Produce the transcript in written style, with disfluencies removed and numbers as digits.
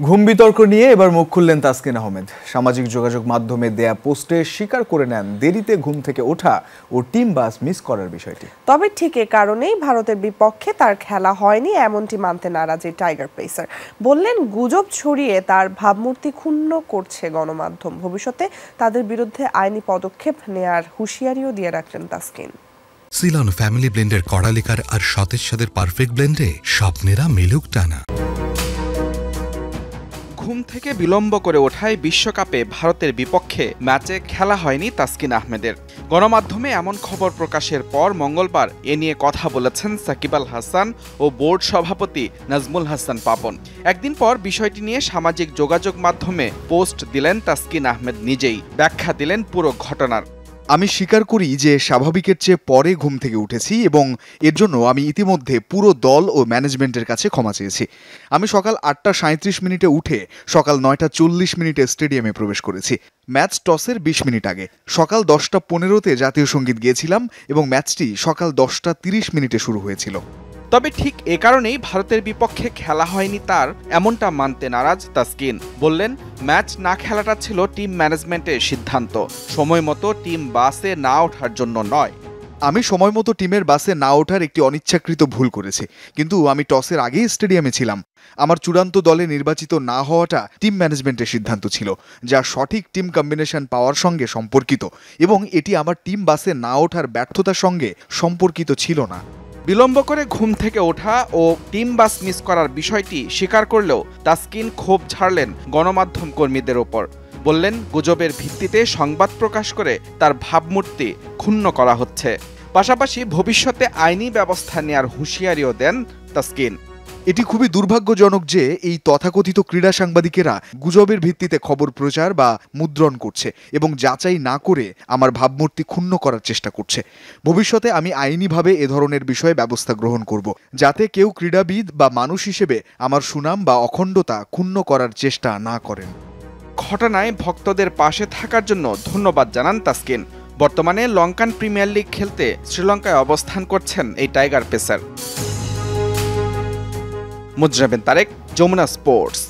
ঘুম বিতর্ক নিয়ে এবার মুখ খুললেন তাসকিন আহমেদ। সামাজিক যোগাযোগ মাধ্যমে দেয়া পোস্টে স্বীকার করে নেন দেরিতে ঘুম থেকে ওঠা ও টিম বাস মিস করার বিষয়টি। তবে ঠিক এ কারণেই ভারতের বিপক্ষে তার খেলা হয়নি এমনটি মানতে নারাজ এই টাইগার পেসার। বললেন গুজব ছড়িয়ে তার ভাবমূর্তি ক্ষুণ্ণ করছে গণমাধ্যম। ভবিষ্যতে তাদের বিরুদ্ধে আইনি পদক্ষেপ নেয়ার হুঁশিয়ারিও দিয়ে রাখলেন তাসকিন। সিলন ফ্যামিলি ব্লেন্ডের কড়ালিকার আর সতেজ স্বাদের পারফেক্ট ব্লেন্ডে স্বপ্নেরা মেলুক টানা। ঘুম থেকে বিলম্ব করে ওঠায় বিশ্বকাপে ভারতের বিপক্ষে ম্যাচে খেলা হয়নি তাসকিন আহমেদের। গণমাধ্যমে এমন খবর প্রকাশের পর মঙ্গলবার এ নিয়ে কথা বলেছেন সাকিব আল হাসান ও বোর্ড সভাপতি নাজমুল হাসান পাপন। একদিন পর বিষয়টি নিয়ে সামাজিক যোগাযোগ মাধ্যমে পোস্ট দিলেন তাসকিন আহমেদ নিজেই। ব্যাখ্যা দিলেন পুরো ঘটনার। আমি স্বীকার করি যে স্বাভাবিকের চেয়ে পরে ঘুম থেকে উঠেছি এবং এর জন্য আমি ইতিমধ্যে পুরো দল ও ম্যানেজমেন্টের কাছে ক্ষমা চেয়েছি। আমি সকাল 8:37 উঠে সকাল 9:40 স্টেডিয়ামে প্রবেশ করেছি। ম্যাচ টসের 20 মিনিট আগে সকাল 10:15 জাতীয় সঙ্গীত গেয়েছিলাম এবং ম্যাচটি সকাল 10:30 শুরু হয়েছিল। তবে ঠিক এ কারণেই ভারতের বিপক্ষে খেলা হয়নি তার, এমনটা মানতে নারাজ তাসকিন। বললেন ম্যাচ না খেলাটা ছিল টিম ম্যানেজমেন্টের সিদ্ধান্ত, সময় মতো টিম বাসে না ওঠার জন্য নয়। আমি সময় মতো টিমের বাসে না ওঠার একটি অনিচ্ছাকৃত ভুল করেছি, কিন্তু আমি টসের আগেই স্টেডিয়ামে ছিলাম। আমার চূড়ান্ত দলে নির্বাচিত না হওয়াটা টিম ম্যানেজমেন্টের সিদ্ধান্ত ছিল, যা সঠিক টিম কম্বিনেশন পাওয়ার সঙ্গে সম্পর্কিত, এবং এটি আমার টিম বাসে না ওঠার ব্যর্থতার সঙ্গে সম্পর্কিত ছিল না। বিলম্ব করে ঘুম থেকে ওঠা ও টিম বাস মিস করার বিষয়টি স্বীকার করলেও তাসকিন ক্ষোভ ঝাড়লেন গণমাধ্যম কর্মীদের ওপর। বললেন গুজবের ভিত্তিতে সংবাদ প্রকাশ করে তার ভাবমূর্তি ক্ষুণ্ণ করা হচ্ছে। পাশাপাশি ভবিষ্যতে আইনি ব্যবস্থা নেয়ার হুঁশিয়ারিও দেন তাসকিন। এটি খুবই দুর্ভাগ্যজনক যে এই তথাকথিত ক্রীড়া সাংবাদিকেরা গুজবের ভিত্তিতে খবর প্রচার বা মুদ্রণ করছে এবং যাচাই না করে আমার ভাবমূর্তি ক্ষুণ্ণ করার চেষ্টা করছে। ভবিষ্যতে আমি আইনিভাবে এ ধরনের বিষয়ে ব্যবস্থা গ্রহণ করব, যাতে কেউ ক্রীড়াবিদ বা মানুষ হিসেবে আমার সুনাম বা অখণ্ডতা ক্ষুণ্ণ করার চেষ্টা না করেন। ঘটনায় ভক্তদের পাশে থাকার জন্য ধন্যবাদ জানান তাসকিন। বর্তমানে লঙ্কান প্রিমিয়ার লিগ খেলতে শ্রীলঙ্কায় অবস্থান করছেন এই tiger pacer. Mujrabin Tareq, Jamuna sports.